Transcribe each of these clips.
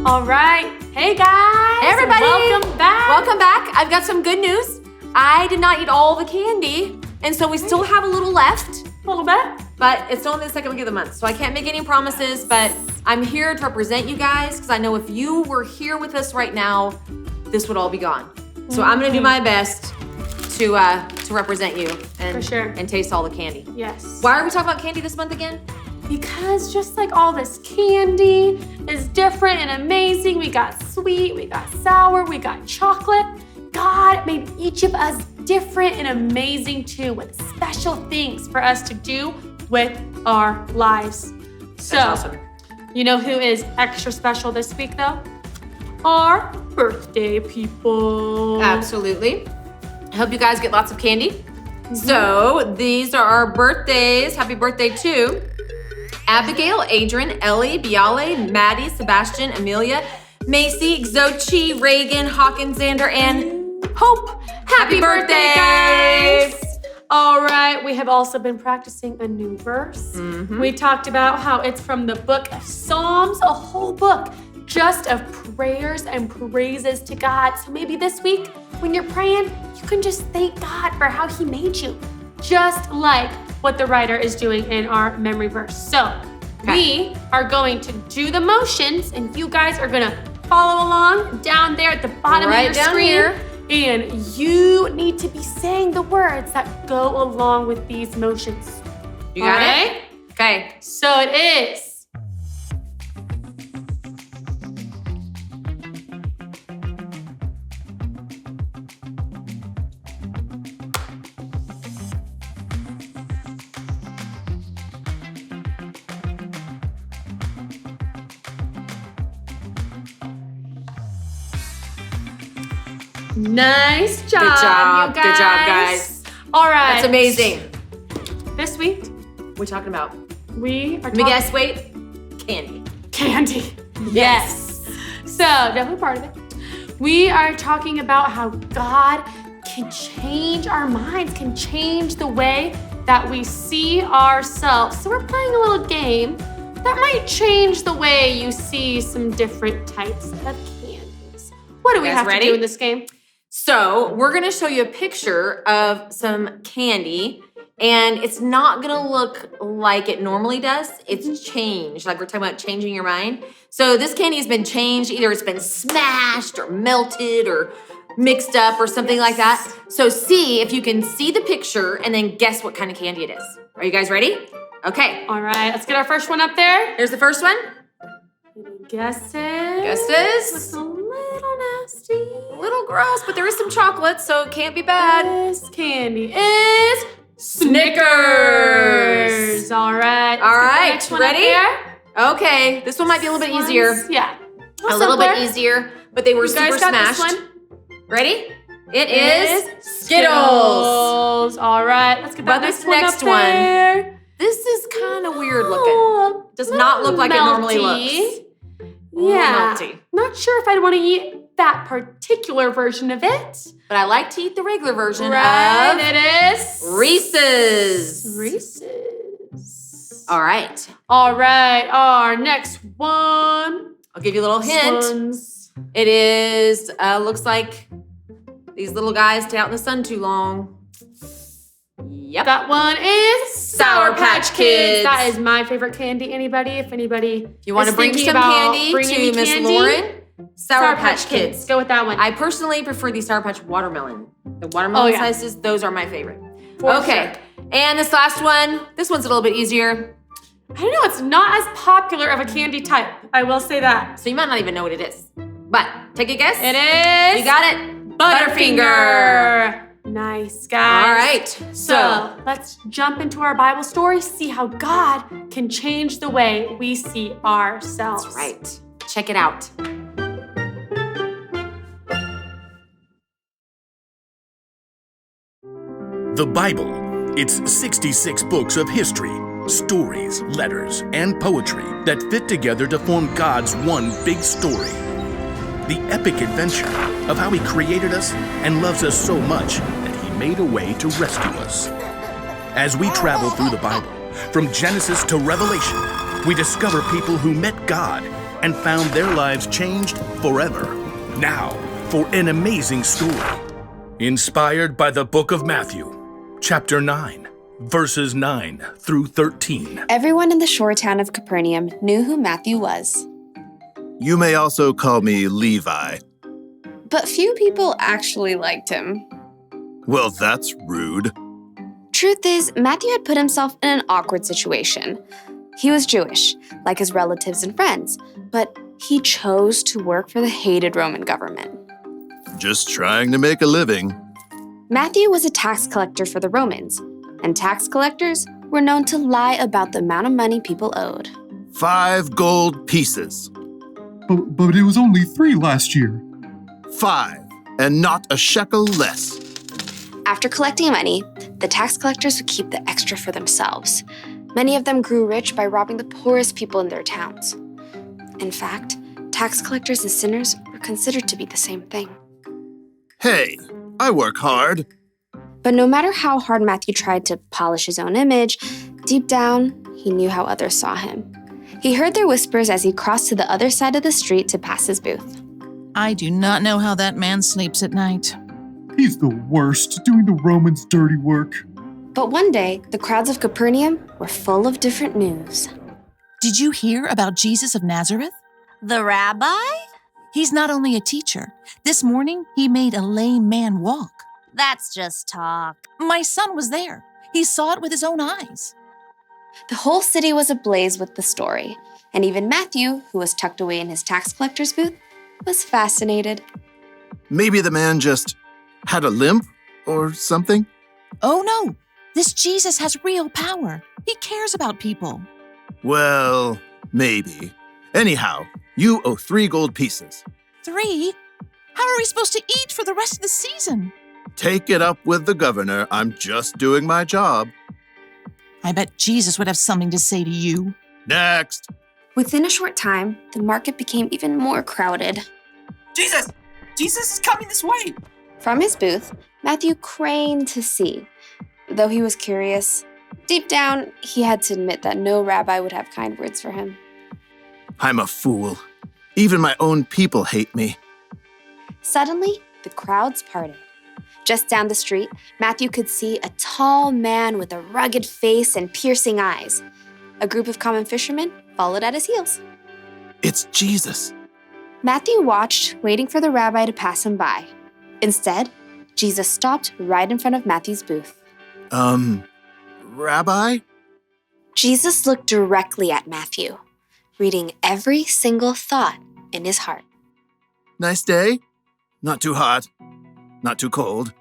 All right. Hey, guys. Hey, everybody. Welcome back. Welcome back. I've got some good news. I did not eat all the candy, and so we still have a little left. A little bit. But it's only the second week of the month, so I can't make any promises, but I'm here to represent you guys because I know if you were here with us right now, this would all be gone. So I'm gonna do my best to represent you and, For sure. and taste all the candy. Yes. Why are we talking about candy this month again? Because just like all this candy is different and amazing, we got sweet, we got sour, we got chocolate. God made each of us different and amazing too, with special things for us to do with our lives. So, That's awesome. You know who is extra special this week though? Our birthday people. Absolutely. I hope you guys get lots of candy. So these are our birthdays. Happy birthday to Abigail, Adrian, Ellie, Biale, Maddie, Sebastian, Amelia, Macy, Xochi, Reagan, Hawkins, Xander, and Hope. Happy birthday, guys! All right, we have also been practicing a new verse. We talked about how it's from the book of Psalms, a whole book just of prayers and praises to God. So maybe this week when you're praying, you can just thank God for how he made you, just like what the writer is doing in our memory verse. So we are going to do the motions and you guys are gonna follow along down there at the bottom of your screen. Here. And you need to be saying the words that go along with these motions. You got it? Okay. So it is. Nice job, Good job. you guys. Good job, guys. All right. That's amazing. This week, What are we talking about? we are Let me talking guess, wait. Candy. candy. Yes. So, definitely part of it. We are talking about how God can change our minds, can change the way that we see ourselves. So we're playing a little game that might change the way you see some different types of candies. What do we You guys have ready? to do in this game? So we're gonna show you a picture of some candy, and it's not gonna look like it normally does. It's changed, like we're talking about changing your mind. So this candy has been changed. Either it's been smashed or melted or mixed up or something like that. So see if you can see the picture and then guess what kind of candy it is. Are you guys ready? Okay, All right, let's get our first one up there. here's the first one. Guesses. Guesses? Looks a little nasty. A little gross, but there is some chocolate, so it can't be bad. This candy is Snickers. All right. All let's get the right, next one up ready? there. Okay, this one might be a little bit easier. Yeah. A little bit simpler. easier, but they were You guys super got this smashed. one? Ready? It Is is Skittles. All right, let's get that But this next next one up one, there. This is kind of weird looking. Oh, Does not look like it normally melty. looks. A little Yeah. melty. Not sure if I'd want to eat that particular version of it. But I like to eat the regular version Right, of it is Reese's. Reese's. All right. All right, our next one. I'll give you a little hint. This one's It is, looks like these little guys stay out in the sun too long. Yep. That one is Sour Patch Kids. That is my favorite candy. Anybody? If anybody You want to is bring thinking some about candy bringing me to Miss candy, Lauren? Sour Patch Kids. Go with that one. I personally prefer the Sour Patch watermelon. The watermelon Oh, yeah. sizes, those are my favorite. For Okay. And this last one, this one's a little bit easier. I don't know. It's not as popular of a candy type. I will say that. So you might not even know what it is. But take a guess. It is. You got it. Butterfinger. Nice, guys. All right. So let's jump into our Bible story, see how God can change the way we see ourselves. That's right. Check it out. The Bible. It's 66 books of history, stories, letters, and poetry that fit together to form God's one big story. The epic adventure of how He created us and loves us so much that He made a way to rescue us. As we travel through the Bible, from Genesis to Revelation, we discover people who met God, and found their lives changed forever. Now, for an amazing story. Inspired by the book of Matthew, chapter 9, verses 9 through 13. Everyone in the shore town of Capernaum knew who Matthew was. You may also call me Levi. But few people actually liked him. Well, that's rude. Truth is, Matthew had put himself in an awkward situation. He was Jewish, like his relatives and friends, but he chose to work for the hated Roman government. Just trying to make a living. Matthew was a tax collector for the Romans, and tax collectors were known to lie about the amount of money people owed. 5 gold pieces. But it was only 3 last year. 5, and not a shekel less. After collecting money, the tax collectors would keep the extra for themselves. Many of them grew rich by robbing the poorest people in their towns. In fact, tax collectors and sinners were considered to be the same thing. Hey, I work hard. But no matter how hard Matthew tried to polish his own image, deep down, he knew how others saw him. He heard their whispers as he crossed to the other side of the street to pass his booth. I do not know how that man sleeps at night. He's the worst, doing the Romans' dirty work. But one day, the crowds of Capernaum were full of different news. Did you hear about Jesus of Nazareth? The rabbi? He's not only a teacher. This morning, he made a lame man walk. That's just talk. My son was there. He saw it with his own eyes. The whole city was ablaze with the story, and even Matthew, who was tucked away in his tax collector's booth, was fascinated. Maybe the man just had a limp or something? Oh no, this Jesus has real power. He cares about people. Well, maybe. Anyhow, you owe 3 gold pieces. 3? How are we supposed to eat for the rest of the season? Take it up with the governor. I'm just doing my job. I bet Jesus would have something to say to you. Next. Within a short time, the market became even more crowded. Jesus! Jesus is coming this way! From his booth, Matthew craned to see. Though he was curious, deep down, he had to admit that no rabbi would have kind words for him. I'm a fool. Even my own people hate me. Suddenly, the crowds parted. Just down the street, Matthew could see a tall man with a rugged face and piercing eyes. A group of common fishermen followed at his heels. It's Jesus. Matthew watched, waiting for the rabbi to pass him by. Instead, Jesus stopped right in front of Matthew's booth. Rabbi? Jesus looked directly at Matthew, reading every single thought in his heart. Nice day? Not too hot. Not too cold.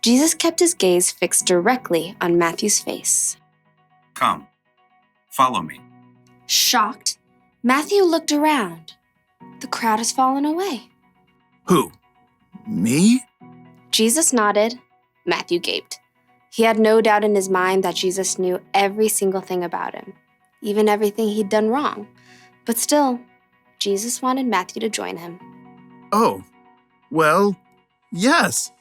Jesus kept his gaze fixed directly on Matthew's face. Come, follow me. Shocked, Matthew looked around. The crowd has fallen away. Who? Me? Jesus nodded. Matthew gaped. He had no doubt in his mind that Jesus knew every single thing about him, even everything he'd done wrong. But still, Jesus wanted Matthew to join him. Oh, well, yes.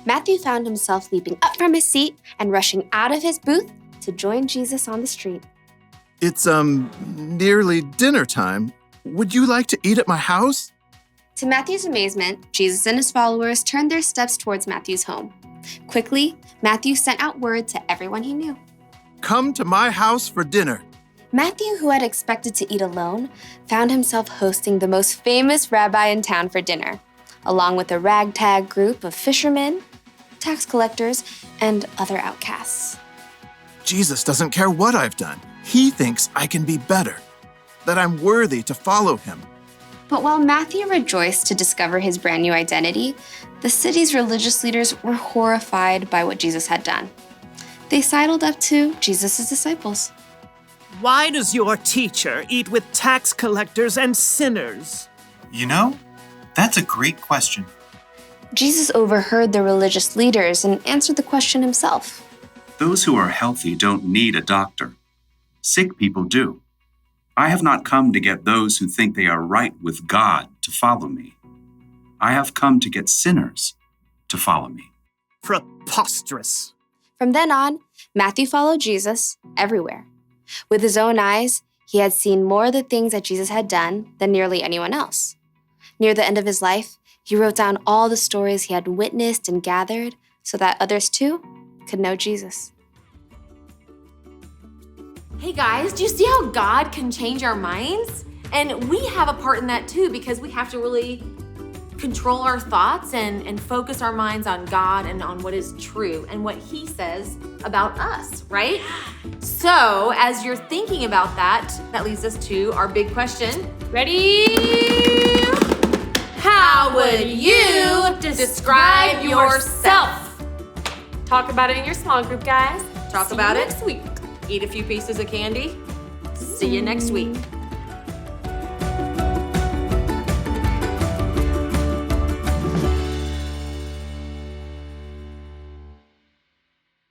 Matthew found himself leaping up from his seat and rushing out of his booth to join Jesus on the street. It's, nearly dinner time. Would you like to eat at my house? To Matthew's amazement, Jesus and his followers turned their steps towards Matthew's home. Quickly, Matthew sent out word to everyone he knew. Come to my house for dinner. Matthew, who had expected to eat alone, found himself hosting the most famous rabbi in town for dinner, along with a ragtag group of fishermen, tax collectors, and other outcasts. Jesus doesn't care what I've done. He thinks I can be better, that I'm worthy to follow him. But while Matthew rejoiced to discover his brand new identity, the city's religious leaders were horrified by what Jesus had done. They sidled up to Jesus' disciples. Why does your teacher eat with tax collectors and sinners? You know, that's a great question. Jesus overheard the religious leaders and answered the question himself. Those who are healthy don't need a doctor. Sick people do. I have not come to get those who think they are right with God to follow me. I have come to get sinners to follow me. Preposterous. From then on, Matthew followed Jesus everywhere. With his own eyes, He had seen more of the things that Jesus had done than nearly anyone else. Near the end of his life, he wrote down all the stories he had witnessed and gathered so that others too could know Jesus. Hey guys, do you see how God can change our minds? And we have a part in that too, because we have to really control our thoughts and focus our minds on God and on what is true and what He says about us, right? So as you're thinking about that, that leads us to our big question. Ready? How would you describe yourself? Talk about it in your small group, guys. Talk See about you it next week. Eat a few pieces of candy. See you next week.